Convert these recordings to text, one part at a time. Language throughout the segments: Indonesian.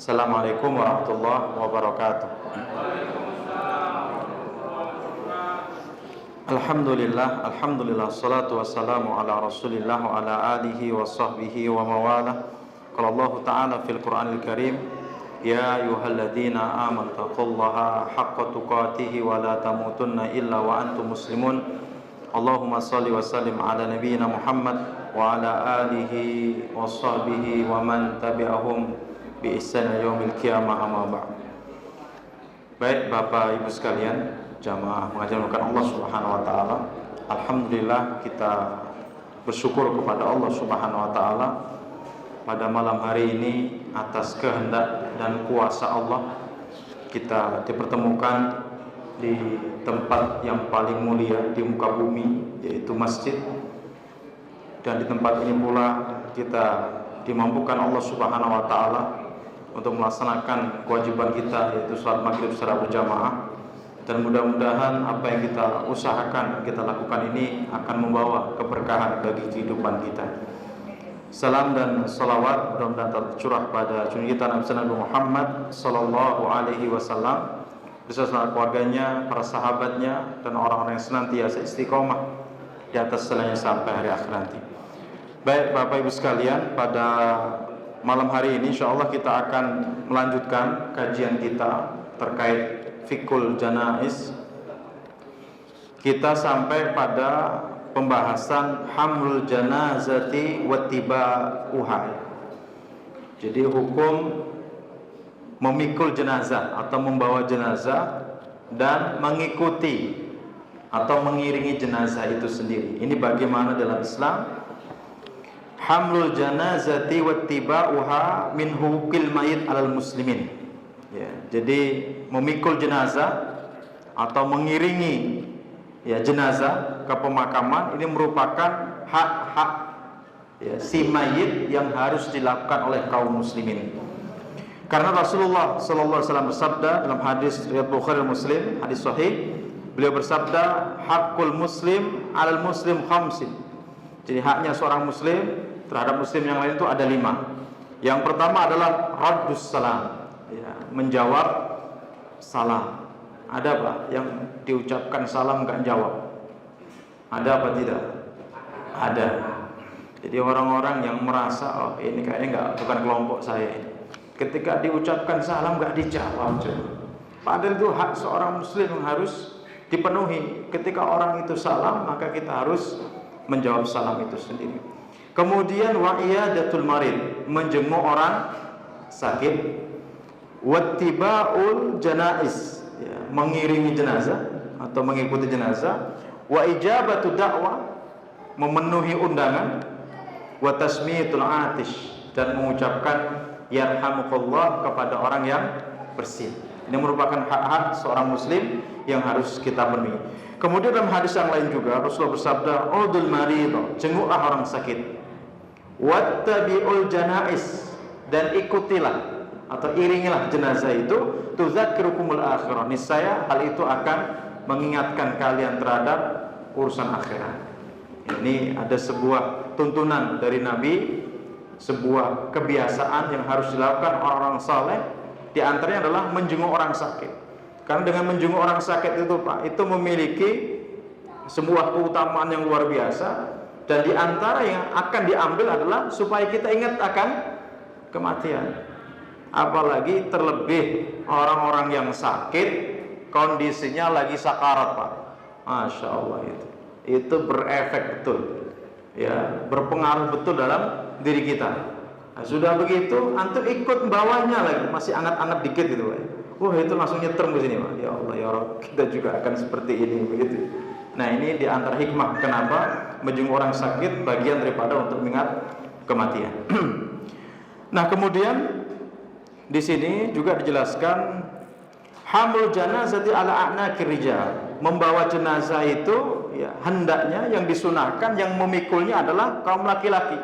Assalamualaikum warahmatullahi wabarakatuh. Alhamdulillah, salatu wassalamu ala rasulillah wa ala alihi wa sahbihi wa mawalah. Qala Allah Ta'ala fil Qur'anil Karim, ya ayyuhalladzina amanu taqullaha haqqa tuqatih wa la tamutunna illa wa antum muslimun. Allahumma salli wa sallim ala nabiyyina Muhammad wa ala alihi wa sahbihi wa man tabi'ahum bi ihsan yaumil qiyamah, amma ba'd. Baik Bapak Ibu sekalian, jamaah mengajarkan Allah Subhanahu wa taala. Alhamdulillah, kita bersyukur kepada Allah Subhanahu wa taala pada malam hari ini atas kehendak dan kuasa Allah kita dipertemukan di tempat yang paling mulia di muka bumi, yaitu masjid. Dan di tempat ini pula kita dimampukan Allah Subhanahu wa taala untuk melaksanakan kewajiban kita, yaitu salat maghrib secara berjamaah. Dan mudah-mudahan apa yang kita usahakan, kita lakukan ini akan membawa keberkahan bagi kehidupan kita. Salam dan salawat mudah-mudahan tercurah pada junjungan kita Nabi Muhammad sallallahu alaihi wasallam beserta keluarganya, para sahabatnya, dan orang-orang yang senantiasa istiqomah di atas jalannya sampai hari akhir nanti. Baik Bapak Ibu sekalian, pada malam hari ini insyaallah kita akan melanjutkan kajian kita terkait fikul janaiz. Kita sampai pada pembahasan hamlul janazati wattiba'uha. Jadi hukum memikul jenazah atau membawa jenazah dan mengikuti atau mengiringi jenazah itu sendiri. Ini bagaimana dalam Islam? Hamlul janazati wattiba'uha min huquqil mayit 'alal muslimin. Ya, jadi memikul jenazah atau mengiringi jenazah ke pemakaman ini merupakan hak-hak si mayit yang harus dilakukan oleh kaum muslimin. Karena Rasulullah sallallahu alaihi wasallam bersabda dalam hadis riwayat Bukhari dan Muslim, hadis sahih, beliau bersabda, "Haqqul muslim 'alal muslim khamsin." Jadi haknya seorang muslim terhadap muslim yang lain itu ada 5. Yang pertama adalah raddus salam, menjawab salam. Ada apa yang diucapkan salam enggak jawab? Ada apa tidak? Ada. Jadi orang-orang yang merasa, oh ini kayaknya bukan kelompok saya ini. Ketika diucapkan salam enggak dijawab. Padahal itu hak seorang muslim yang harus dipenuhi. Ketika orang itu salam, maka kita harus menjawab salam itu sendiri. Kemudian wa iyadatul marid, menjenguk orang sakit. Wattiba'ul janaiz, mengiringi jenazah atau mengikuti jenazah. Wa ijabatu da'wah, memenuhi undangan. Wa tasmiyatul atish, dan mengucapkan yarhamukallah kepada orang yang bersin. Ini merupakan hak-hak seorang muslim yang harus kita penuhi. Kemudian dalam hadis yang lain juga Rasulullah bersabda, udul marid, jenguklah orang sakit. Wattabi'ul janaiz, dan ikutilah atau iringilah jenazah itu, tuzakkirukumul akhirah, niscaya hal itu akan mengingatkan kalian terhadap urusan akhirat. Ini ada sebuah tuntunan dari Nabi, sebuah kebiasaan yang harus dilakukan orang-orang saleh. Di antaranya adalah menjenguk orang sakit. Karena dengan menjenguk orang sakit itu Pak, itu memiliki sebuah keutamaan yang luar biasa. Dan di antara yang akan diambil adalah supaya kita ingat akan kematian. Apalagi terlebih orang-orang yang sakit, kondisinya lagi sakarat Pak. Masya Allah, itu berefek betul, berpengaruh betul dalam diri kita. Nah, sudah begitu, antum ikut bawahnya lagi, masih anget-anget dikit gitu Pak. Wah, itu langsung nyetrum ke sini Pak. Ya Allah ya Rabb, kita juga akan seperti ini begitu. Nah, ini di antara hikmah kenapa menjenguk orang sakit, bagian daripada untuk mengingat kematian. Nah, kemudian di sini juga dijelaskan hamul janazati ala a'naqir rijal, membawa jenazah itu hendaknya yang disunahkan, yang memikulnya adalah kaum laki-laki,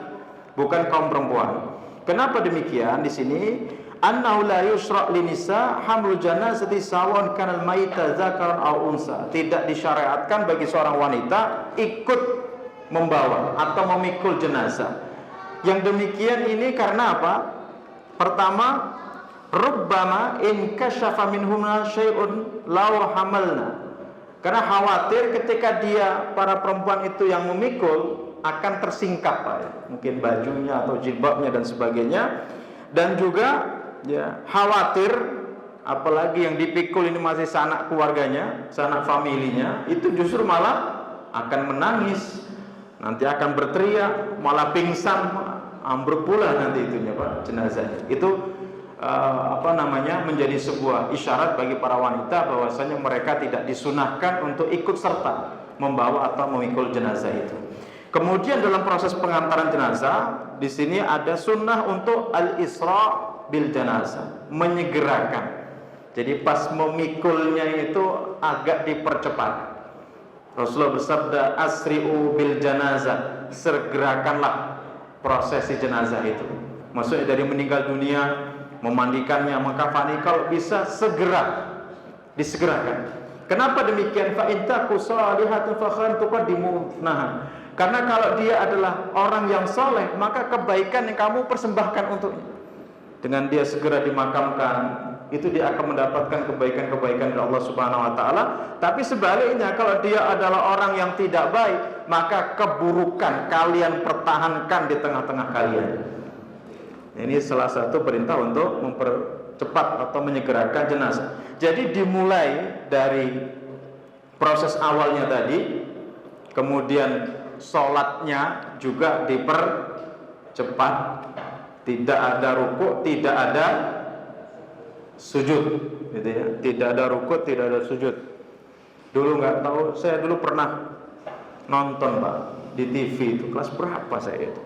bukan kaum perempuan. Kenapa demikian? Di sini annahu la yusra' linisa hamlul janazati sawan kanal maita dzakaran aw unsa. Tidak disyariatkan bagi seorang wanita ikut membawa atau memikul jenazah. Yang demikian ini karena apa? Pertama, Rubbama in kasyafa minhumna syai'un law hamalna. Karena khawatir ketika dia, para perempuan itu yang memikul, akan tersingkap Pak ya. Mungkin bajunya atau jilbabnya dan sebagainya. Dan juga ya, khawatir apalagi yang dipikul ini masih sanak keluarganya, sanak familinya, itu justru malah akan menangis, nanti akan berteriak, malah pingsan, ambruk pula nanti itunya Pak, jenazahnya. Itu menjadi sebuah isyarat bagi para wanita bahwasanya mereka tidak disunahkan untuk ikut serta membawa atau memikul jenazah itu. Kemudian dalam proses pengantaran jenazah di sini ada sunnah untuk al-isra bil janazah, menyegerakan. Jadi pas memikulnya itu agak dipercepat. Rasulullah bersabda, asri'u bil janazah, segerakanlah prosesi jenazah itu. Maksudnya dari meninggal dunia, memandikannya, mengkafani, kalau bisa segera disegerakan. Kenapa demikian? Fa in taku salihatun fa khairun tuqaddimunaha. Karena kalau dia adalah orang yang soleh, maka kebaikan yang kamu persembahkan untuknya. Dengan dia segera dimakamkan, itu dia akan mendapatkan kebaikan-kebaikan dari Allah Subhanahu wa taala. Tapi sebaliknya, kalau dia adalah orang yang tidak baik, maka keburukan kalian pertahankan di tengah-tengah kalian. Ini salah satu perintah untuk mempercepat atau menyegerakan jenazah. Jadi dimulai dari proses awalnya tadi, kemudian sholatnya juga dipercepat, tidak ada rukuk, tidak ada sujud, gitu ya. Tidak ada rukuk, tidak ada sujud. Dulu nggak tahu, saya dulu pernah nonton Pak di TV itu, kelas berapa saya itu?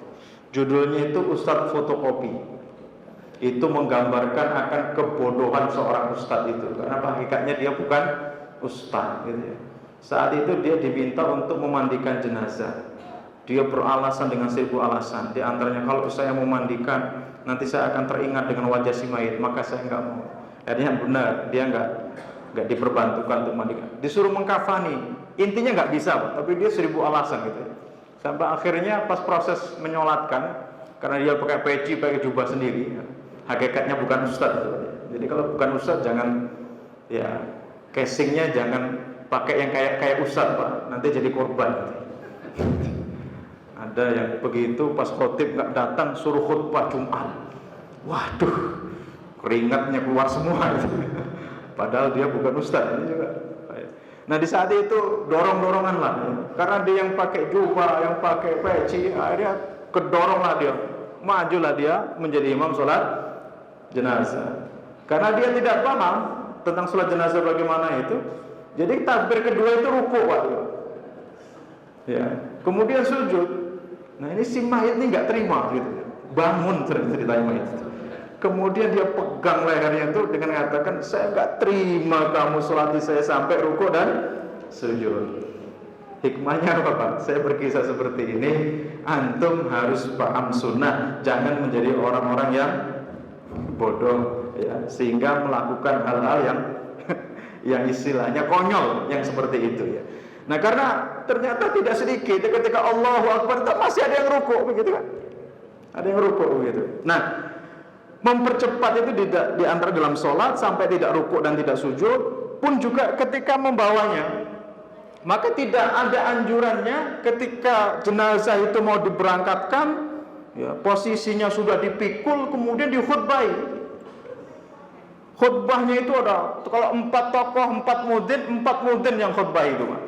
Judulnya itu Ustadz Fotokopi. Itu menggambarkan akan kebodohan seorang ustadz itu, karena hakikatnya dia bukan ustadz, gitu ya. Saat itu dia diminta untuk memandikan jenazah. Dia beralasan dengan 1000 alasan. Di antaranya, kalau saya memandikan, nanti saya akan teringat dengan wajah si mayit, maka saya nggak mau. Akhirnya benar, dia nggak diperbantukan untuk memandikan. Disuruh mengkafani, intinya nggak bisa Pak, tapi dia 1000 alasan gitu ya. Sampai akhirnya pas proses menyolatkan, karena dia pakai peci, pakai jubah sendiri, hakikatnya bukan ustadz. Jadi kalau bukan ustadz, jangan ya casingnya jangan pakai yang kayak ustadz Pak, nanti jadi korban. Ada yang begitu, pas khotib nggak datang, suruh khutbah Jumat. Waduh, keringatnya keluar semua. Padahal dia bukan ustadz. Ini juga. Nah di saat itu dorong-dorongan lah, karena dia yang pakai jubah, yang pakai peci, akhirnya kedoronglah dia, majulah dia menjadi imam sholat jenazah. Karena dia tidak paham tentang sholat jenazah bagaimana itu, jadi takbir kedua itu rukuk Pak. Ya, kemudian sujud. Nah ini si mayit ini nggak terima gitu, bangun ceritanya mayit. Kemudian dia pegang lehernya itu dengan mengatakan, saya nggak terima kamu sholati saya sampai rukuk dan sujud. Hikmahnya apa Pak? Saya berkisah seperti ini, antum harus paham sunnah, jangan menjadi orang-orang yang bodoh, ya, sehingga melakukan hal-hal yang istilahnya konyol, yang seperti itu ya. Nah karena ternyata tidak sedikit ketika Allahu Akbar masih ada yang rukuk begitu kan? Ada yang rukuk begitu. Nah mempercepat itu di antara dalam sholat sampai tidak rukuk dan tidak sujud pun juga ketika membawanya. Maka tidak ada anjurannya ketika jenazah itu mau diberangkatkan, ya, posisinya sudah dipikul kemudian dikhutbahi. Khutbahnya itu ada, kalau 4 tokoh, 4 mudin yang khutbah itu Pak.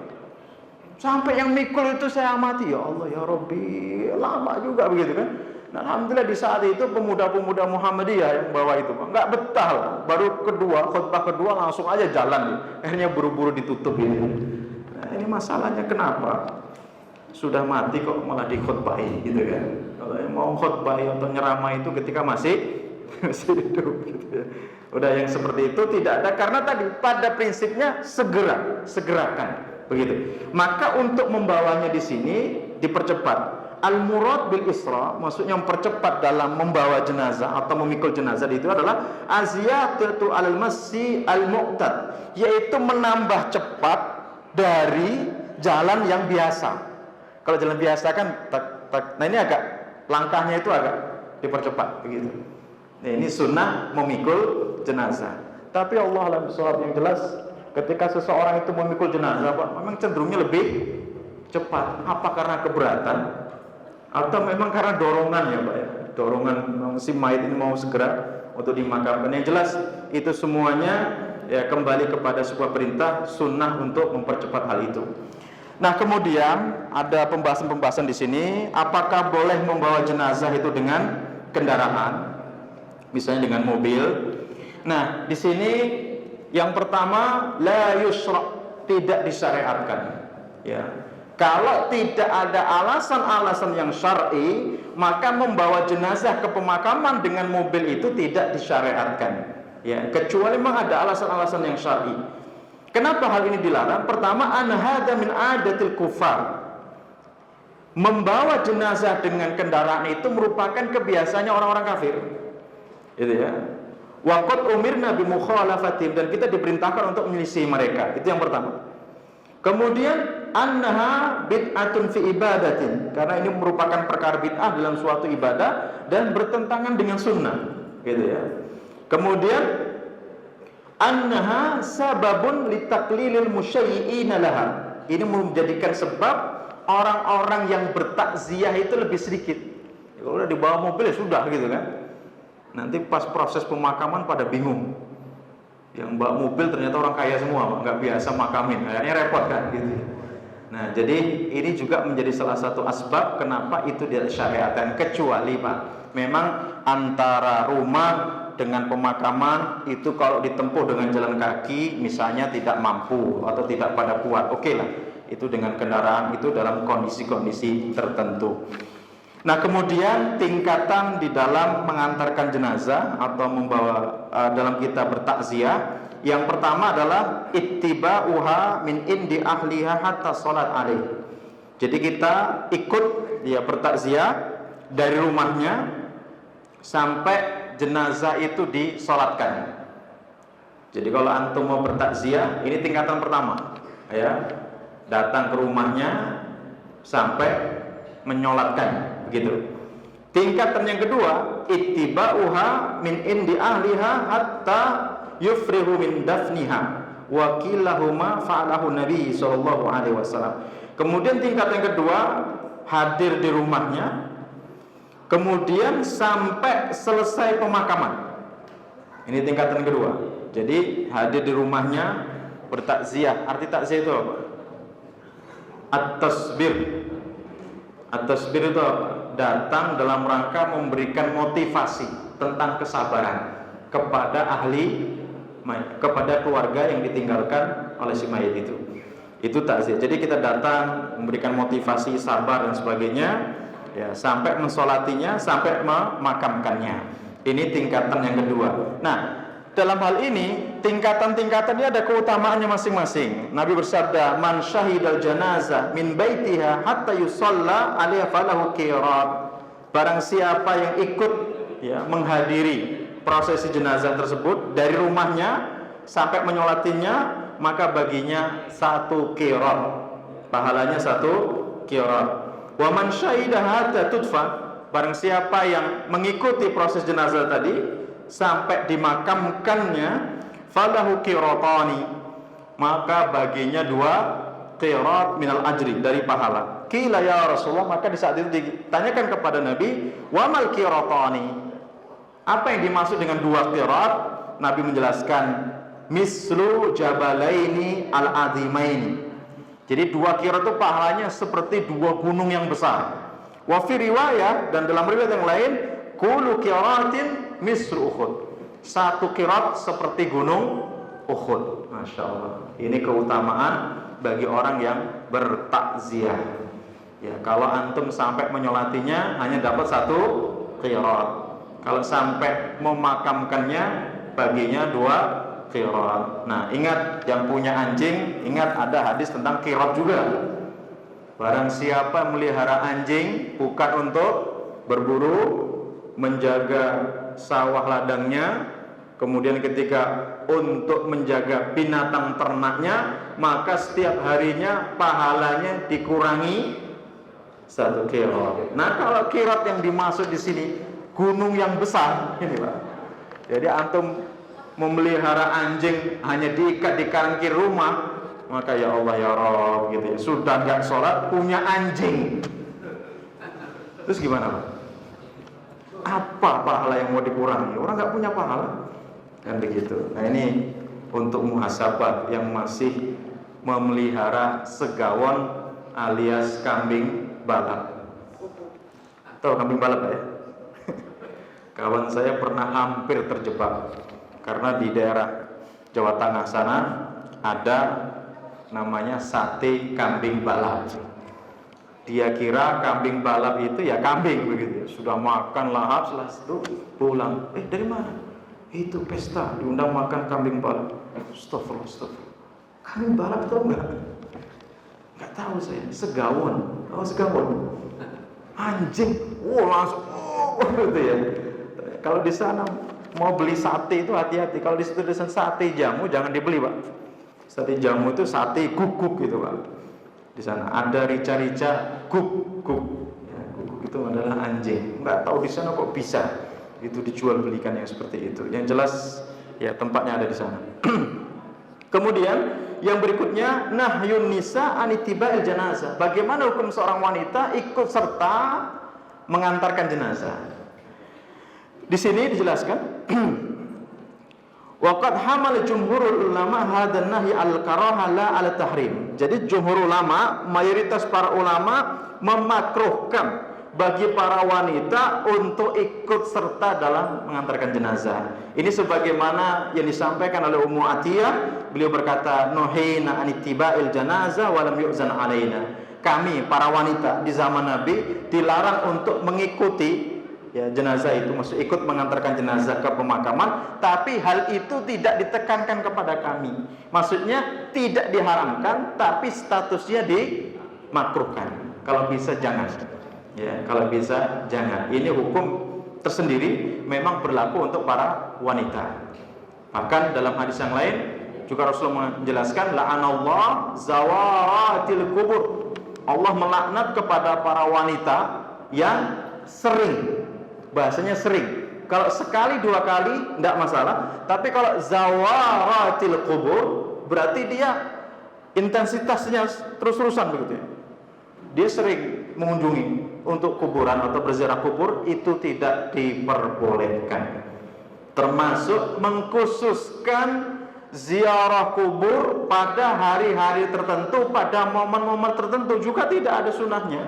Sampai yang mikul itu saya amati, ya Allah ya Rabbi, lama juga begitu kan. Nah, alhamdulillah di saat itu pemuda-pemuda Muhammadiyah yang bawa itu Pak, nggak betah lah. Baru khutbah kedua langsung aja jalan, akhirnya buru-buru ditutup ini. Nah, ini masalahnya kenapa? Sudah mati kok malah dikhutbahi gitu kan. Kalau yang mau khutbahi atau nyeramah itu ketika masih hidup gitu ya. Udah yang seperti itu tidak ada, karena tadi pada prinsipnya segerakan begitu. Maka untuk membawanya di sini dipercepat. Al-murad bil isra, maksudnya mempercepat dalam membawa jenazah atau memikul jenazah itu adalah aziyatu al-massi al-mu'tad, yaitu menambah cepat dari jalan yang biasa. Kalau jalan biasa kan nah ini agak langkahnya itu agak dipercepat begitu. Nah, ini sunnah memikul jenazah. Tapi Allah alam bisawab, yang jelas ketika seseorang itu memikul jenazah, Pak, memang cenderungnya lebih cepat. Apa karena keberatan atau memang karena dorongan ya, Pak ya? Dorongan si mayit ini mau segera untuk dimakamkan. Yang jelas itu semuanya ya kembali kepada sebuah perintah sunnah untuk mempercepat hal itu. Nah, kemudian ada pembahasan-pembahasan di sini, apakah boleh membawa jenazah itu dengan kendaraan, misalnya dengan mobil. Nah, di sini yang pertama la yusra, tidak disyariatkan. Ya. Kalau tidak ada alasan-alasan yang syar'i, maka membawa jenazah ke pemakaman dengan mobil itu tidak disyariatkan. Ya, kecuali memang ada alasan-alasan yang syar'i. Kenapa hal ini dilarang? Pertama, an hadza min adatil kufar. Membawa jenazah dengan kendaraan itu merupakan kebiasaannya orang-orang kafir. Itu ya. Wa qad umirna bi mukhalafatihim, dan kita diperintahkan untuk menyelisih mereka. Itu yang pertama. Kemudian annaha bid'atun fi ibadatin, karena ini merupakan perkara bid'ah dalam suatu ibadah dan bertentangan dengan sunnah, gitu ya. Kemudian annaha sababun litaklilil musyayyi'ina laha, ini menjadikan sebab orang-orang yang bertakziah itu lebih sedikit. Kalau udah dibawa mobil ya sudah, gitu kan. Nanti pas proses pemakaman pada bingung. Yang bawa mobil ternyata orang kaya semua, nggak biasa makamin, kayaknya repot kan, gitu. Nah, jadi ini juga menjadi salah satu asbab kenapa itu disyariatkan. Kecuali Pak, memang antara rumah dengan pemakaman itu kalau ditempuh dengan jalan kaki, misalnya tidak mampu atau tidak pada kuat, oke lah, itu dengan kendaraan itu dalam kondisi-kondisi tertentu. Nah, kemudian tingkatan di dalam mengantarkan jenazah atau membawa dalam kita bertakziah, yang pertama adalah ittiba'uha min indi ahliha hatta sholat alaih. Jadi kita ikut dia bertakziah dari rumahnya sampai jenazah itu disolatkan. Jadi kalau antum mau bertakziah, ini tingkatan pertama, ya, datang ke rumahnya sampai menyolatkan. Begitu. Tingkatan yang kedua, ittiba'uha min indi ahliha hatta yufrihu min dafniha wa kilahuma fa'alahu Nabi sallallahu alaihi wasallam. Kemudian tingkatan yang kedua, hadir di rumahnya kemudian sampai selesai pemakaman. Ini tingkatan kedua. Jadi hadir di rumahnya bertakziah. Arti takziah itu apa? At-tasbir. At-tasbir itu apa? Datang dalam rangka memberikan motivasi tentang kesabaran kepada ahli, kepada keluarga yang ditinggalkan oleh si mayit itu. Itu takziah. Jadi kita datang memberikan motivasi, sabar dan sebagainya, ya, sampai mensolatinya, sampai memakamkannya. Ini tingkatan yang kedua. Nah, dalam hal ini tingkatan-tingkatannya ada keutamaannya masing-masing. Nabi bersabda, "Man syahidal janazah min baitiha hatta yusalla 'alaiha falahu qirat." Barang siapa yang ikut ya menghadiri prosesi jenazah tersebut dari rumahnya sampai menyolatinya, maka baginya 1 qirat. Pahalanya 1 qirat. Wa man syahida hatta tudfa, barang siapa yang mengikuti proses jenazah tadi sampai dimakamkannya, falahu qiratani, maka baginya 2 qirat minal ajri, dari pahala. Qila ya Rasulullah, maka di saat itu ditanyakan kepada Nabi, wa mal qiratani, apa yang dimaksud dengan 2 qirat? Nabi menjelaskan, mislu jabalaini al-azimaini. Jadi 2 qirat itu pahalanya seperti 2 gunung yang besar. Wa fi riwayah, dan dalam riwayat yang lain, kullu qiratin misru Uhud, 1 qirat seperti gunung Uhud. Masya Allah. Ini keutamaan bagi orang yang bertakziah. Ya, kalau antum sampai menyolatinya hanya dapat 1 qirat. Kalau sampai memakamkannya baginya 2 qirat. Nah, ingat yang punya anjing, ingat ada hadis tentang qirat juga. Barang siapa melihara anjing bukan untuk berburu, menjaga sawah ladangnya, kemudian ketika untuk menjaga binatang ternaknya, maka setiap harinya pahalanya dikurangi 1 qirat. Nah, kalau qirat yang dimaksud di sini gunung yang besar ini Pak. Jadi antum memelihara anjing hanya diikat di kanan kiri rumah, maka ya Allah ya Rabb gitu ya, sudah nggak sholat punya anjing, terus gimana Pak? Apa pahala yang mau dikurangi? Orang nggak punya pahala kan begitu. Nah ini untuk muhasabah yang masih memelihara segawon alias kambing balap. Tahu kambing balap ya? Kawan saya pernah hampir terjebak karena di daerah Jawa Tengah sana ada namanya sate kambing balap. Dia kira kambing balap itu ya kambing begitu. Sudah makan lahap, setelah itu pulang. Dari mana? Itu pesta, diundang makan kambing balap. Astagfirullah, astagfirullah. Kambing balap tahu nggak? Nggak tahu saya. Segawon, segawon. Anjing, langsung, gitu ya. Kalau di sana mau beli sate itu hati-hati. Kalau di situ ada sate jamu jangan dibeli Pak. Sate jamu itu sate guguk gitu Pak. Di sana ada rica-rica guguk. Ya, guguk itu adalah anjing. Nggak tahu di sana kok bisa itu dijual belikan yang seperti itu. Yang jelas ya tempatnya ada di sana. Kemudian yang berikutnya nahyun nisa anitiba'il janazah. Bagaimana hukum seorang wanita ikut serta mengantarkan jenazah? Di sini dijelaskan waqad hamal jumhurul ulama hadan nahi al-karaha la al-tahrim. Jadi jumhur ulama, mayoritas para ulama memakruhkan bagi para wanita untuk ikut serta dalam mengantarkan jenazah. Ini sebagaimana yang disampaikan oleh Ummu Atiyah, beliau berkata nuhina anittiba'il janazah wa lam yu'zan alaina. Kami para wanita di zaman Nabi dilarang untuk mengikuti ya jenazah itu, maksud ikut mengantarkan jenazah ke pemakaman, tapi hal itu tidak ditekankan kepada kami. Maksudnya tidak diharamkan, tapi statusnya dimakruhkan. Kalau bisa jangan. Ya, kalau bisa jangan. Ini hukum tersendiri memang berlaku untuk para wanita. Bahkan dalam hadis yang lain juga Rasulullah menjelaskan la'anallah zawaratil kubur. Allah melaknat kepada para wanita yang sering, bahasanya sering. Kalau sekali dua kali tidak masalah, tapi kalau zawaratil kubur berarti dia intensitasnya terus-terusan begitu ya. Dia sering mengunjungi untuk kuburan atau berziarah kubur, itu tidak diperbolehkan. Termasuk mengkhususkan ziarah kubur pada hari-hari tertentu, pada momen-momen tertentu juga tidak ada sunahnya.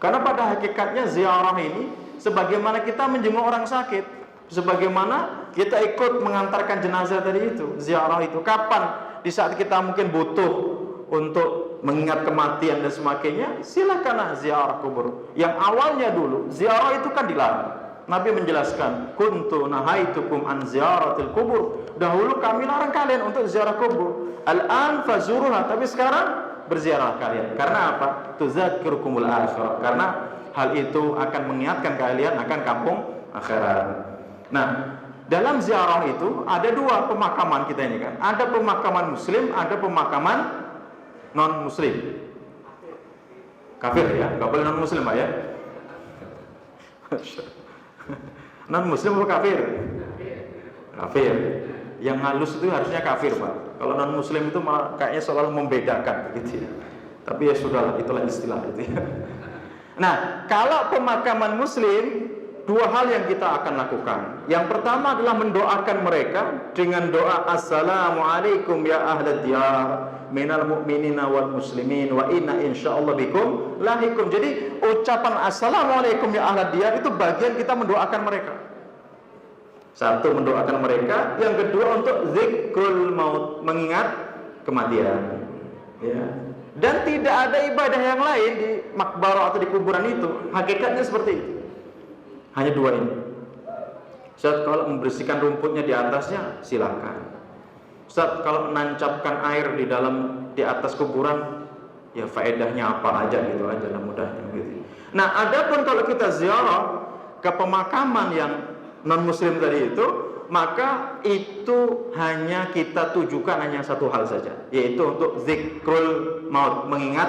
Karena pada hakikatnya ziarah ini sebagaimana kita menjenguk orang sakit, sebagaimana kita ikut mengantarkan jenazah tadi itu, ziarah itu. Kapan? Di saat kita mungkin butuh untuk mengingat kematian dan sebagainya, silakanlah ziarah kubur. Yang awalnya dulu ziarah itu kan dilarang. Nabi menjelaskan, kuntu nahaitukum an ziyaratil kubur. Dahulu kami larang kalian untuk ziarah kubur. Al-an fazuruha, tapi sekarang berziarah kalian. Karena apa? Tuzakirukumul akhirah. Karena hal itu akan mengingatkan kalian akan kampung akhirat. Nah, dalam ziarah itu ada dua pemakaman kita ini kan. Ada pemakaman muslim, ada pemakaman non muslim. Kafir ya, nggak boleh non muslim Pak ya. Non muslim atau kafir? Kafir. Yang halus itu harusnya kafir Pak. Kalau non muslim itu malah kayaknya selalu membedakan gitu ya. Tapi ya sudahlah, itulah istilah itu ya. Nah, kalau pemakaman muslim, dua hal yang kita akan lakukan. Yang pertama adalah mendoakan mereka dengan doa assalamualaikum ya ahlad diyar minal mu'minina wal muslimin wa inna insyaallah bikum lahikum. Jadi ucapan assalamualaikum ya ahlad diyar itu bagian kita mendoakan mereka. Satu, mendoakan mereka. Yang kedua, untuk zikrul maut, mengingat kematian ya. Dan tidak ada ibadah yang lain di makbarah atau di kuburan itu. Hakikatnya seperti itu. Hanya dua ini. Ustaz, kalau membersihkan rumputnya di atasnya silakan. Ustaz, kalau menancapkan air di atas kuburan, ya faedahnya apa aja gitu aja lah mudahnya gitu. Nah, adapun kalau kita ziarah ke pemakaman yang non muslim tadi itu, maka itu hanya kita tujukan hanya satu hal saja, yaitu untuk zikrul maut, mengingat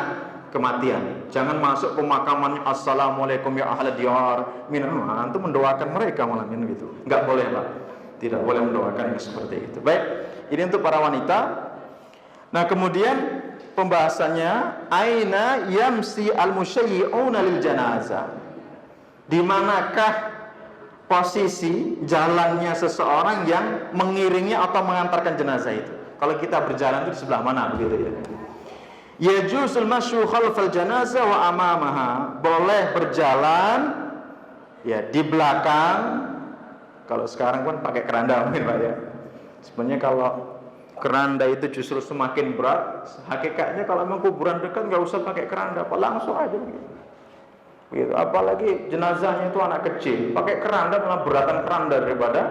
kematian. Jangan masuk pemakamannya assalamualaikum ya ahla diyar antum mendoakan mereka malam ini gitu. Enggak boleh Pak. Tidak boleh mendoakan yang seperti itu. Baik, ini untuk para wanita. Nah, kemudian pembahasannya aina yamsi al-musyayyi'una lil janazah. Di manakah posisi jalannya seseorang yang mengiringi atau mengantarkan jenazah itu? Kalau kita berjalan itu di sebelah mana begitu ya? Yajuzul masyu khalfal janazah wa amamaha. Boleh berjalan ya di belakang. Kalau sekarang kan pakai keranda mungkin Pak ya. Sebenarnya kalau keranda itu justru semakin berat. Hakikatnya kalau memang kuburan dekat nggak usah pakai keranda, Pak, langsung aja begitu. Apalagi jenazahnya itu anak kecil, pakai keranda malah beratan keranda daripada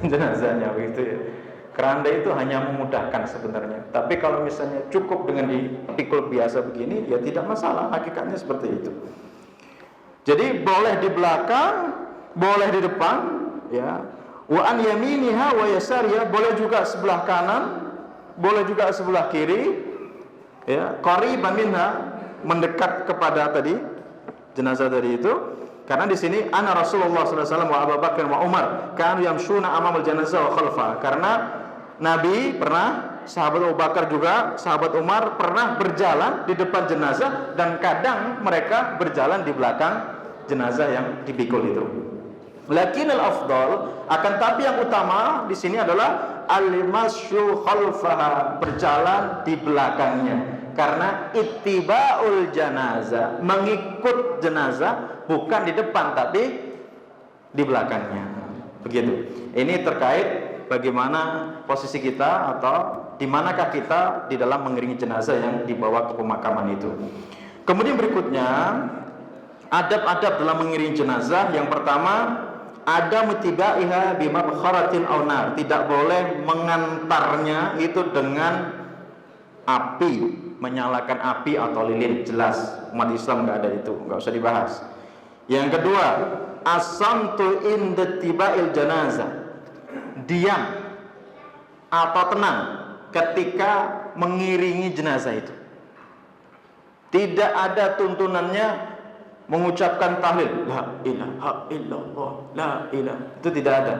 jenazahnya begitu ya. Keranda itu hanya memudahkan sebenarnya. Tapi kalau misalnya cukup dengan dipikul biasa begini, ya tidak masalah. Hakikatnya seperti itu. Jadi boleh di belakang, boleh di depan, ya. Wa an yaminiha wa yasariha, boleh juga sebelah kanan, boleh juga sebelah kiri, ya. Qariban minha, mendekat kepada tadi jenazah tadi itu. Karena di sini ana Rasulullah sallallahu alaihi wasallam wa Abu Bakar wa Umar kanu yamshuna amamal janazah wa khalfa. Karena Nabi pernah, sahabat Abu Bakar juga, sahabat Umar pernah berjalan di depan jenazah dan kadang mereka berjalan di belakang jenazah yang dipikul itu. Lakin al-afdal, akan tapi yang utama di sini adalah al-masyu khalfaha, berjalan di belakangnya. Karena ittiba'ul janazah, mengikut jenazah bukan di depan tapi di belakangnya. Begitu. Ini terkait bagaimana posisi kita atau di manakah kita di dalam mengiringi jenazah yang dibawa ke pemakaman itu. Kemudian berikutnya adab-adab dalam mengiringi jenazah. Yang pertama, ada mutibaiha bimabkharatin aw nar. Tidak boleh mengantarnya itu dengan api, menyalakan api atau lilin. Jelas umat Islam nggak ada itu, nggak usah dibahas. Yang kedua, asamtu inda tibail janazah. Diam atau tenang ketika mengiringi jenazah itu. Tidak ada tuntunannya mengucapkan tahlil la ilaha illallah la ilaha, itu tidak ada.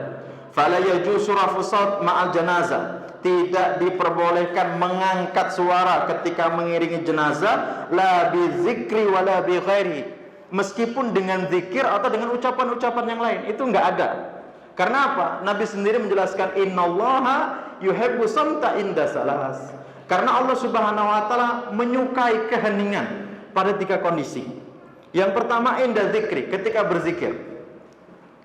Fala yajuzu rafu shaut ma'al janazah, tidak diperbolehkan mengangkat suara ketika mengiringi jenazah, la bi dzikri wala bi ghairi, meskipun dengan zikir atau dengan ucapan-ucapan yang lain, itu enggak ada. Karena apa? Nabi sendiri menjelaskan innallaha yuhibbu samta inda salas. Karena Allah Subhanahu wa taala menyukai keheningan pada 3 kondisi. Yang pertama inda zikri, ketika berzikir.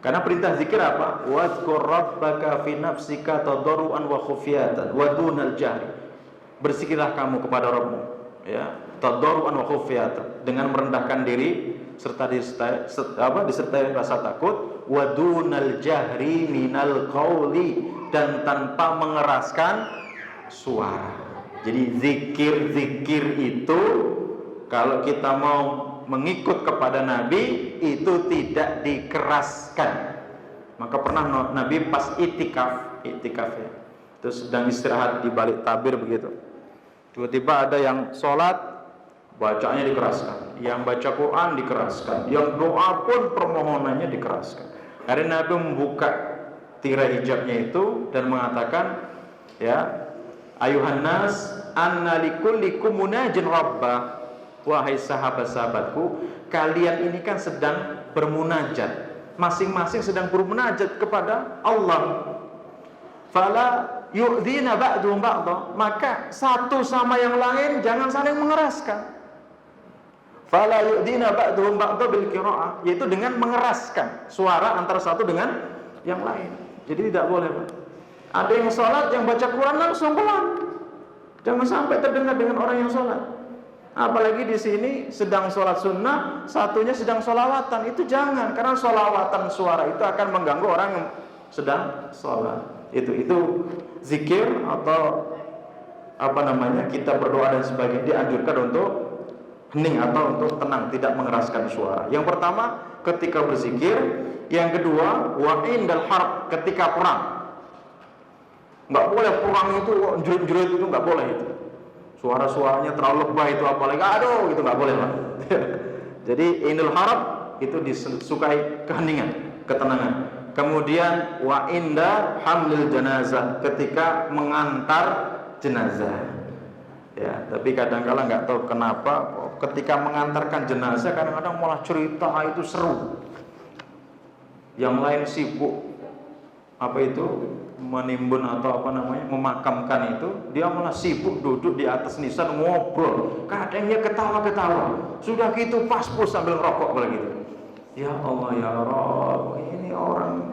Karena perintah zikir apa? Wazkur rabbaka fi nafsika tadarruan wa khufyatan wa dunal jahri. Berzikirlah kamu kepada Rabbmu, ya, tadarruan wa khufyatan, dengan merendahkan diri serta disertai rasa takut, wa dunal jahri minal qauli, dan tanpa mengeraskan suara. Jadi zikir-zikir itu kalau kita mau mengikut kepada Nabi itu tidak dikeraskan. Maka pernah Nabi pas itikaf ya, terus sedang istirahat di balik tabir begitu, tiba-tiba ada yang sholat bacanya dikeraskan, yang baca Quran dikeraskan, yang doa pun permohonannya dikeraskan. Karena Nabi membuka tirai hijabnya itu dan mengatakan, ya, ayuhan nas anna likullikum munajin rabbah. Wahai sahabat-sahabatku, kalian ini kan sedang bermunajat, masing-masing sedang bermunajat kepada Allah. Fala yu'dzina ba'duhum ba'dha, maka satu sama yang lain jangan saling mengeraskan. Fala yu'dzina ba'duhum ba'dha bil qira'ah, yaitu dengan mengeraskan suara antara satu dengan yang lain. Jadi tidak boleh, Pak. Ada yang sholat, yang baca Quran langsung pelan. Jangan sampai terdengar dengan orang yang sholat. Apalagi di sini sedang sholat sunnah, satunya sedang sholawatan, itu jangan, karena sholawatan suara itu akan mengganggu orang yang sedang sholat. Itu zikir atau kita berdoa dan sebagainya dianjurkan untuk hening atau untuk tenang, tidak mengeraskan suara. Yang pertama ketika berzikir, yang kedua wa indal harb, ketika perang. Nggak boleh perang itu jerit-jerit, itu nggak boleh itu. Suara-suaranya terlalu lebay itu apalagi aduh itu nggak boleh Pak. Jadi indul harab itu disukai keheningan, ketenangan. Kemudian wa inda hamlil jenazah, ketika mengantar jenazah. Ya, tapi kadang-kala nggak tahu kenapa ketika mengantarkan jenazah kadang-kadang malah cerita itu seru. Yang lain sibuk apa itu menimbun atau apa namanya memakamkan itu, dia malah sibuk duduk di atas nisan ngobrol. Kadangnya ketawa-ketawa. Sudah gitu pas-pus sambil ngerokok begitu. Ya Allah ya Rabb, ini orang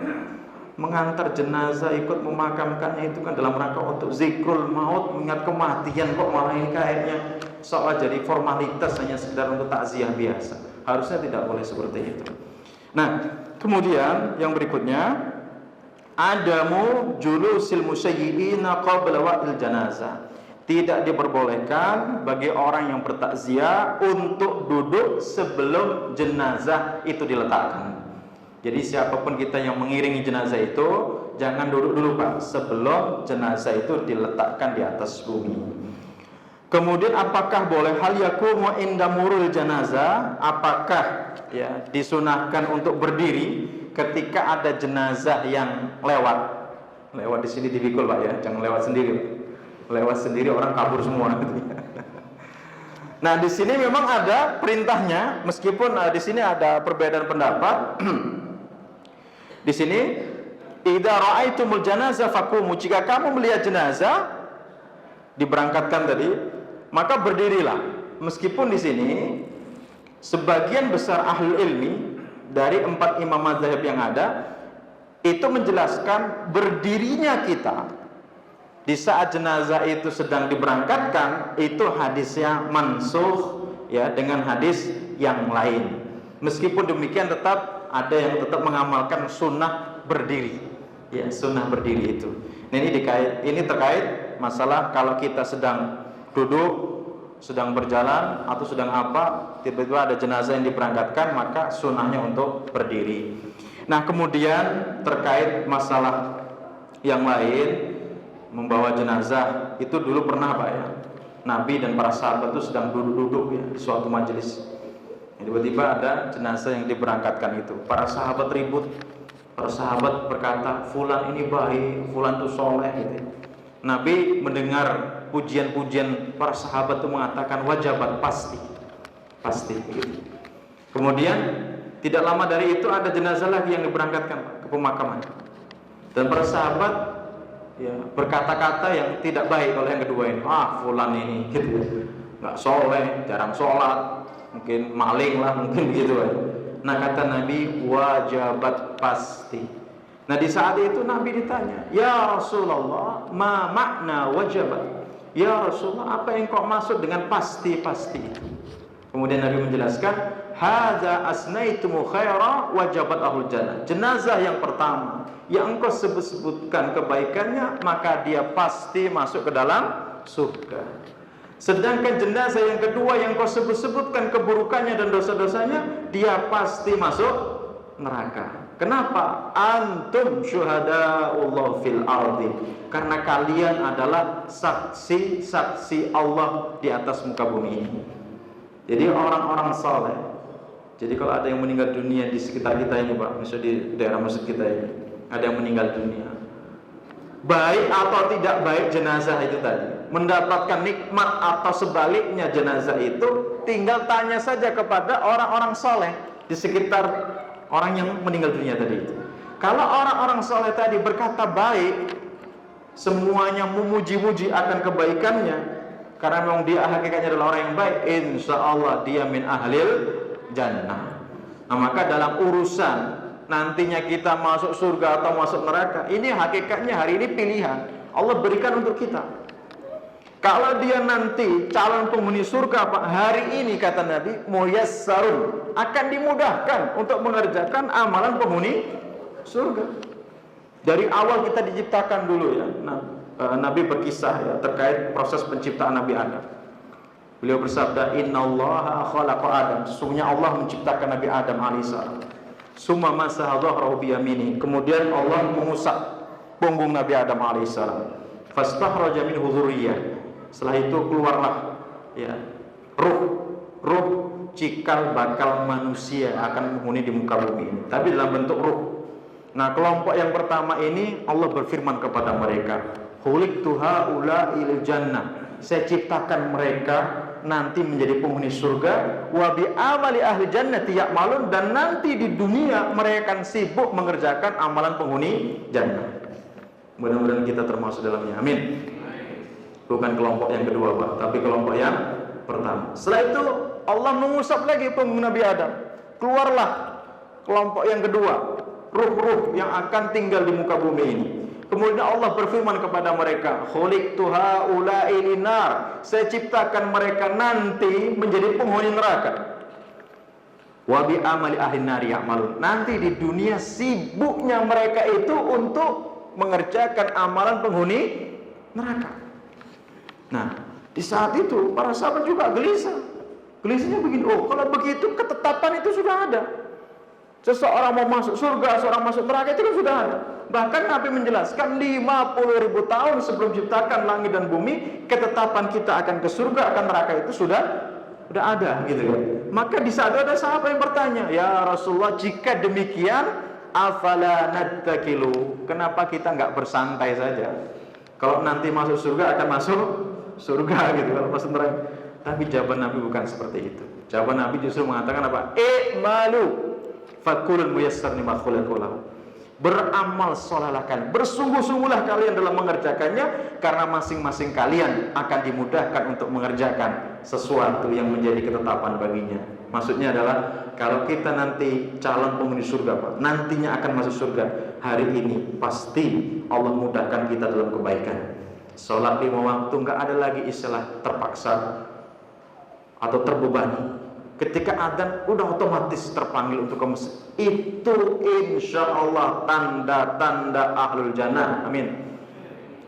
mengantar jenazah ikut memakamkannya itu kan dalam rangka untuk zikrul maut, mengingat kematian, kok malah ini kayaknya seolah jadi formalitas hanya sekedar untuk takziah biasa. Harusnya tidak boleh seperti itu. Nah, kemudian yang berikutnya adamu julusil musayyi'ina qabla wa'il janazah. Tidak diperbolehkan bagi orang yang bertakziah untuk duduk sebelum jenazah itu diletakkan. Jadi siapapun kita yang mengiringi jenazah itu jangan duduk dulu Pak sebelum jenazah itu diletakkan di atas bumi. Kemudian apakah boleh hal yakumu inda murul janazah? Apakah ya disunahkan untuk berdiri ketika ada jenazah yang lewat? Lewat di sini dipikul Pak ya, jangan lewat sendiri. Lewat sendiri orang kabur semua. Nah, di sini memang ada perintahnya, meskipun di sini ada perbedaan pendapat. Di sini, idza ra'aitumul janazah faqumu, jika kamu melihat jenazah diberangkatkan tadi, maka berdirilah. Meskipun di sini sebagian besar ahli ilmi dari 4 imam mazhab yang ada itu menjelaskan berdirinya kita di saat jenazah itu sedang diberangkatkan itu hadisnya mansukh ya dengan hadis yang lain. Meskipun demikian tetap ada yang tetap mengamalkan sunnah berdiri. Ya, sunnah berdiri itu. Nah, ini terkait masalah kalau kita sedang duduk, sedang berjalan atau sedang apa, tiba-tiba ada jenazah yang diberangkatkan, maka sunnahnya untuk berdiri. Nah, kemudian terkait masalah yang lain, membawa jenazah itu dulu pernah Pak ya, Nabi dan para sahabat itu sedang duduk-duduk ya di suatu majelis. Tiba-tiba ada jenazah yang diberangkatkan itu. Para sahabat ribut. Para sahabat berkata, fulan ini baik, fulan itu soleh gitu. Nabi mendengar pujian-pujian para sahabat itu mengatakan wajabat, pasti gitu. Kemudian tidak lama dari itu ada jenazah lagi yang diberangkatkan ke pemakaman. Dan para sahabat ya, berkata-kata yang tidak baik oleh yang kedua ini. Fulan ini gitu, nggak soleh, jarang sholat, mungkin maling lah, mungkin begitu ya. Nah kata Nabi wajabat, pasti. Nah di saat itu Nabi ditanya, ya Rasulullah, ma makna wajabat? Ya Rasulullah, apa yang kau maksud dengan pasti-pasti itu? Kemudian Nabi menjelaskan, hadza asnaitumu khaira wajabat ahlul jannah. Jenazah yang pertama yang engkau sebutkan kebaikannya, maka dia pasti masuk ke dalam surga. Sedangkan jenazah yang kedua yang kau sebutkan keburukannya dan dosa-dosanya, dia pasti masuk neraka. Kenapa? Antum syuhada'ullah fil ardi. Karena kalian adalah saksi-saksi Allah di atas muka bumi ini. Jadi orang-orang saleh. Jadi kalau ada yang meninggal dunia di sekitar kita ini Pak, misalnya di daerah masjid kita ini, ada yang meninggal dunia, baik atau tidak baik jenazah itu tadi, mendapatkan nikmat atau sebaliknya jenazah itu, tinggal tanya saja kepada orang-orang soleh di sekitar orang yang meninggal dunia tadi itu. Kalau orang-orang soleh tadi berkata baik, semuanya memuji-muji akan kebaikannya, karena memang dia hakikatnya adalah orang yang baik, insya Allah dia min ahlil jannah. Nah, maka dalam urusan nantinya kita masuk surga atau masuk neraka, ini hakikatnya hari ini pilihan Allah berikan untuk kita. Kalau dia nanti calon penghuni surga Pak, hari ini kata Nabi muyassarun, akan dimudahkan untuk mengerjakan amalan penghuni surga. Dari awal kita diciptakan dulu ya. Nah, Nabi berkisah ya terkait proses penciptaan Nabi Adam. Beliau bersabda, innallaha khalaqa Adam, sesungguhnya Allah menciptakan Nabi Adam alaihissalam. Summa masaha dhahrahu biyamini, kemudian Allah mengusap punggung Nabi Adam alaihissalam. Fastakhraja minhu dzurriyyah, Setelah itu keluarlah ya ruh cikal bakal manusia akan menghuni di muka bumi ini, tapi dalam bentuk ruh. Nah, kelompok yang pertama ini Allah berfirman kepada mereka, khuliqtu haula'il jannah, saya ciptakan mereka nanti menjadi penghuni surga, wa bi amali ahli jannati ya'malun, dan nanti di dunia mereka akan sibuk mengerjakan amalan penghuni jannah. Mudah-mudahan kita termasuk dalamnya, amin. Bukan kelompok yang kedua, Pak, tapi kelompok yang pertama. Setelah itu Allah mengusap lagi penghuni Nabi Adam, keluarlah kelompok yang kedua, ruh-ruh yang akan tinggal di muka bumi ini. Kemudian Allah berfirman kepada mereka, khuliqtu haula'i linar, saya ciptakan mereka nanti menjadi penghuni neraka. Wa bi amali ahli nari ya'malun, nanti di dunia sibuknya mereka itu untuk mengerjakan amalan penghuni neraka. Nah, di saat itu para sahabat juga gelisah. Gelisahnya begini, oh kalau begitu ketetapan itu sudah ada. Seseorang mau masuk surga, seorang masuk neraka itu kan sudah ada. Bahkan Nabi menjelaskan 50.000 tahun sebelum ciptakan langit dan bumi, ketetapan kita akan ke surga, akan neraka itu sudah ada gitu kan. Maka di saat itu ada sahabat yang bertanya, ya Rasulullah, jika demikian afala nattakilu, kenapa kita nggak bersantai saja? Kalau nanti masuk surga akan masuk surga gitu, kalau masuk neraka. Tapi jawaban Nabi bukan seperti itu. Jawaban Nabi justru mengatakan apa? I'malu fakulun muyassar lima khuliqa lahu. Beramal sholahlah kalian, bersungguh-sungguhlah kalian dalam mengerjakannya, karena masing-masing kalian akan dimudahkan untuk mengerjakan sesuatu yang menjadi ketetapan baginya. Maksudnya adalah kalau kita nanti calon penghuni surga, Pak, nantinya akan masuk surga, hari ini pasti Allah mudahkan kita dalam kebaikan. Sholat 5 waktu nggak ada lagi istilah terpaksa atau terbebani. Ketika adzan udah otomatis terpanggil untuk ke masjid. Itu insya Allah tanda-tanda ahlul jannah, amin.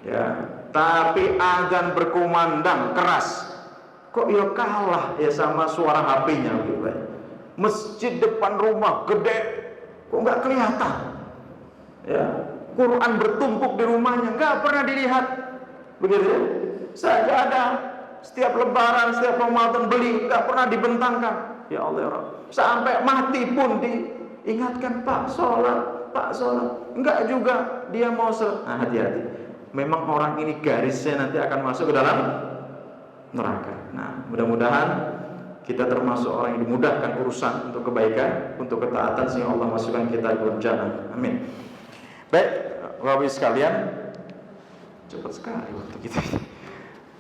Ya, tapi adzan berkumandang keras, kok ya kalah ya sama suara HP-nya gitu. Masjid depan rumah gede, kok nggak kelihatan? Ya, Quran bertumpuk di rumahnya, nggak pernah dilihat, begitu ya? Sajadah setiap lebaran, setiap Ramadan beli, nggak pernah dibentangkan. Ya Allah, ya Rabb. Sampai mati pun diingatkan, Pak sholat, Pak sholat. Enggak juga dia mau sholat. Nah, hati-hati. Memang orang ini garisnya nanti akan masuk ke dalam neraka. Nah, mudah-mudahan kita termasuk orang yang dimudahkan urusan untuk kebaikan, untuk ketaatan, sehingga Allah masukkan kita ke jannah. Amin. Baik, Bapak-Ibu sekalian, cepat sekali waktu kita.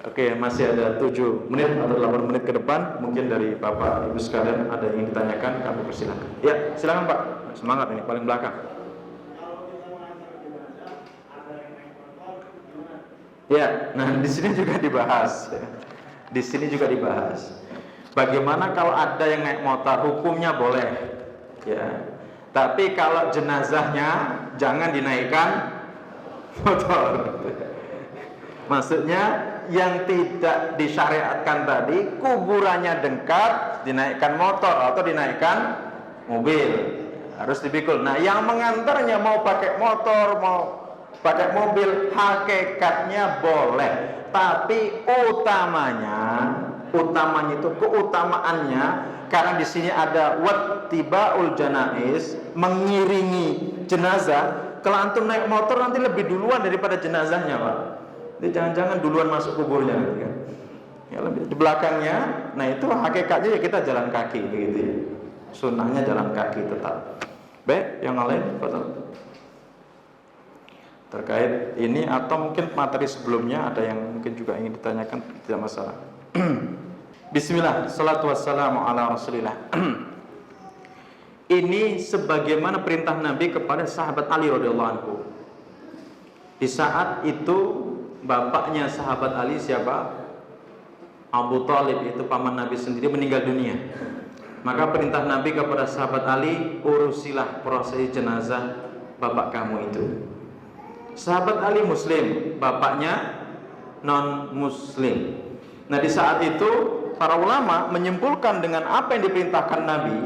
Oke, masih ada 7 menit atau 8 menit ke depan. Mungkin dari Bapak Ibu sekalian ada yang ditanyakan, kami persilakan. Ya, silakan Pak. Semangat ini paling belakang. Ya, nah di sini juga dibahas. Di sini juga dibahas. Bagaimana kalau ada yang naik motor, hukumnya boleh. Ya. Tapi kalau jenazahnya jangan dinaikkan motor. Maksudnya yang tidak disyariatkan tadi, kuburannya dekat, dinaikkan motor atau dinaikkan mobil, harus dipikul. Nah, yang mengantarnya mau pakai motor, mau pakai mobil, hakikatnya boleh. Tapi utamanya itu keutamaannya, karena di sini ada wattibaul janaiz, mengiringi jenazah. Kalau antum naik motor nanti lebih duluan daripada jenazahnya, Pak. Jadi jangan-jangan duluan masuk kuburnya gitu kan. Ya, lebih di belakangnya. Nah, itu hakikatnya ya kita jalan kaki begitu ya. Sunnahnya jalan kaki tetap. Baik, yang lain betul. Terkait ini atau mungkin materi sebelumnya ada yang mungkin juga ingin ditanyakan, tidak masalah. Bismillah, salatu wassalamu ala Rasulillah. Ini sebagaimana perintah Nabi kepada sahabat Ali radhiyallahu anhu. Di saat itu bapaknya sahabat Ali siapa? Abu Thalib, itu paman Nabi sendiri, meninggal dunia. Maka perintah Nabi kepada sahabat Ali, urusilah prosesi jenazah bapak kamu itu. Sahabat Ali muslim, bapaknya non muslim. Nah, di saat itu para ulama menyimpulkan dengan apa yang diperintahkan Nabi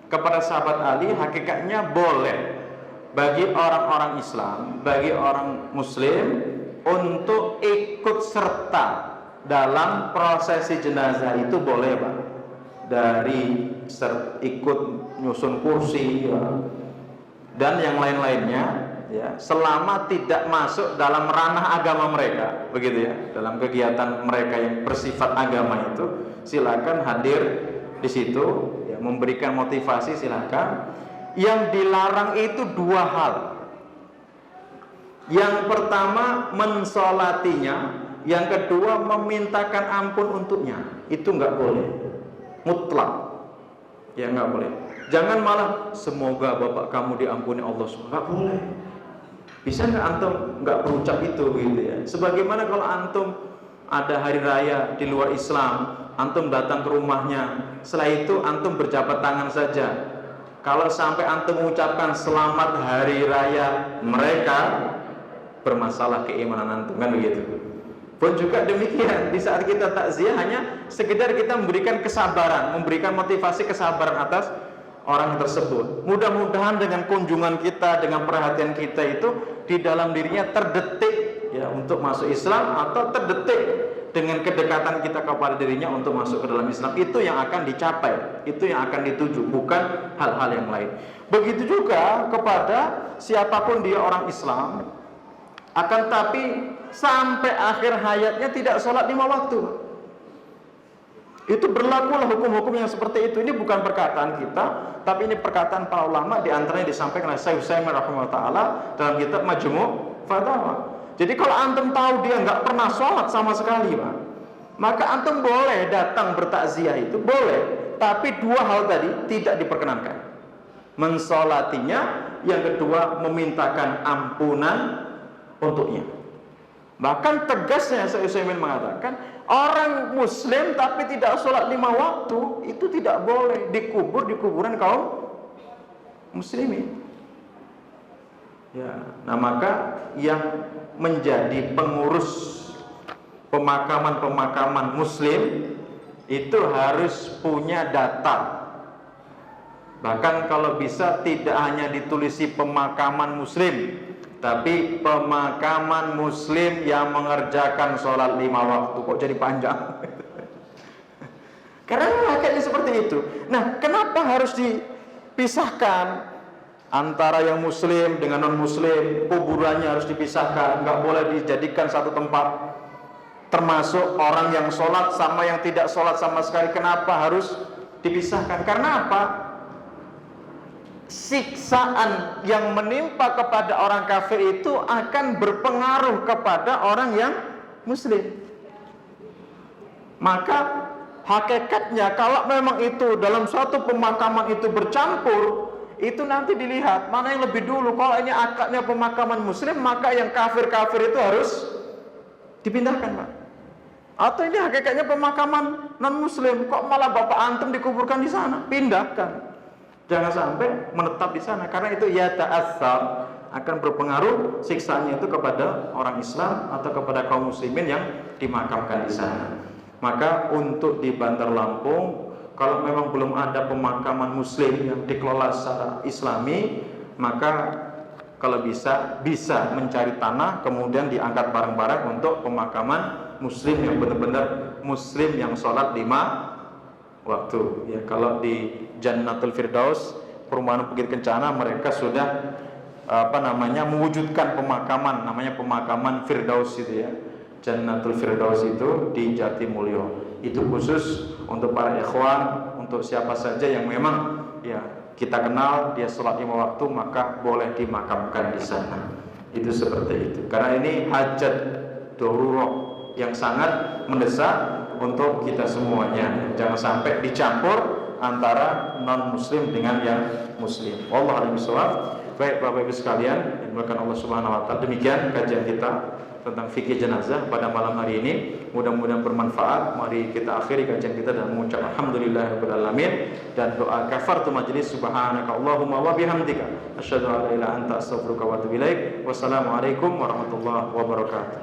kepada sahabat Ali, hakikatnya boleh bagi orang-orang Islam, bagi orang muslim untuk ikut serta dalam prosesi jenazah itu boleh Pak, dari ikut nyusun kursi ya, dan yang lain-lainnya ya, selama tidak masuk dalam ranah agama mereka, begitu ya, dalam kegiatan mereka yang bersifat agama itu, silakan hadir di situ ya, memberikan motivasi silakan. Yang dilarang itu dua hal. Yang pertama mensolatinya, yang kedua memintakan ampun untuknya. Itu nggak boleh, mutlak ya, nggak boleh. Jangan malah semoga bapak kamu diampuni Allah, nggak boleh. Bisa nggak antum nggak berucap itu gitu ya. Sebagaimana kalau antum ada hari raya di luar Islam, antum datang ke rumahnya, setelah itu antum berjabat tangan saja. Kalau sampai antum mengucapkan selamat hari raya mereka, bermasalah keimanan antum, kan begitu. Pun juga demikian, di saat kita takziah hanya sekedar kita memberikan kesabaran, memberikan motivasi kesabaran atas orang tersebut. Mudah-mudahan dengan kunjungan kita, dengan perhatian kita itu di dalam dirinya terdetik ya untuk masuk Islam, atau terdetik dengan kedekatan kita kepada dirinya untuk masuk ke dalam Islam. Itu yang akan dicapai, itu yang akan dituju, bukan hal-hal yang lain. Begitu juga kepada siapapun dia orang Islam, akan tapi sampai akhir hayatnya tidak sholat 5 waktu. Itu berlakulah hukum-hukum yang seperti itu. Ini bukan perkataan kita, tapi ini perkataan para ulama, di antaranya disampaikan oleh Syekh Utsaimin rahimahullah dalam kitab Majmu' Fatawa. Jadi kalau antum tahu dia nggak pernah sholat sama sekali Pak, maka antum boleh datang bertakziah, itu boleh, tapi dua hal tadi tidak diperkenankan. Mensolatinya, yang kedua memintakan ampunan untuknya. Bahkan tegasnya Syekh Utsaimin mengatakan, orang muslim tapi tidak sholat 5 waktu, itu tidak boleh dikubur di kuburan kaum muslimin ya. Nah maka yang menjadi pengurus pemakaman-pemakaman muslim itu harus punya data. Bahkan kalau bisa tidak hanya ditulisi pemakaman muslim, tapi pemakaman muslim yang mengerjakan sholat 5 waktu. Kok jadi panjang? Karena hakikatnya seperti itu. Nah, kenapa harus dipisahkan antara yang muslim dengan non muslim? Kuburannya harus dipisahkan, nggak boleh dijadikan satu tempat. Termasuk orang yang sholat sama yang tidak sholat sama sekali. Kenapa harus dipisahkan? Karena apa? Siksaan yang menimpa kepada orang kafir itu akan berpengaruh kepada orang yang muslim. Maka hakikatnya kalau memang itu dalam suatu pemakaman itu bercampur, itu nanti dilihat mana yang lebih dulu. Kalau ini akadnya pemakaman muslim, maka yang kafir-kafir itu harus dipindahkan Pak. Atau ini hakikatnya pemakaman non muslim, kok malah bapak antum dikuburkan di sana, pindahkan. Jangan sampai menetap di sana, karena itu ya ta'assar, akan berpengaruh siksaannya itu kepada orang Islam atau kepada kaum muslimin yang dimakamkan di sana. Maka untuk di Bandar Lampung, kalau memang belum ada pemakaman muslim yang dikelola secara islami, maka kalau bisa mencari tanah kemudian diangkat bareng-bareng untuk pemakaman muslim yang benar-benar muslim yang sholat 5 waktu ya. Kalau di Jannatul Firdaus, perumahan Bukit Kencana, mereka sudah mewujudkan pemakaman, namanya pemakaman Firdaus itu ya. Jannatul Firdaus itu di Jatimulyo. Itu khusus untuk para ikhwan, untuk siapa saja yang memang ya kita kenal dia sholat 5 waktu, maka boleh dimakamkan di sana. Itu seperti itu. Karena ini hajat darurah yang sangat mendesak untuk kita semuanya. Jangan sampai dicampur antara non muslim dengan yang muslim. Wallahu a'lam bishawab. Baik Bapak Ibu sekalian, yang dimuliakan Allah Subhanahu wa taala, demikian kajian kita tentang fikih jenazah pada malam hari ini. Mudah-mudahan bermanfaat. Mari kita akhiri kajian kita dengan mengucap alhamdulillahirabbil alamin dan doa kafaratu majlis. Subhanaka Allahumma wa bihamdika asyhadu an la ilaha illa anta astaghfiruka wa atubu ilaik. Wassalamualaikum warahmatullahi wabarakatuh.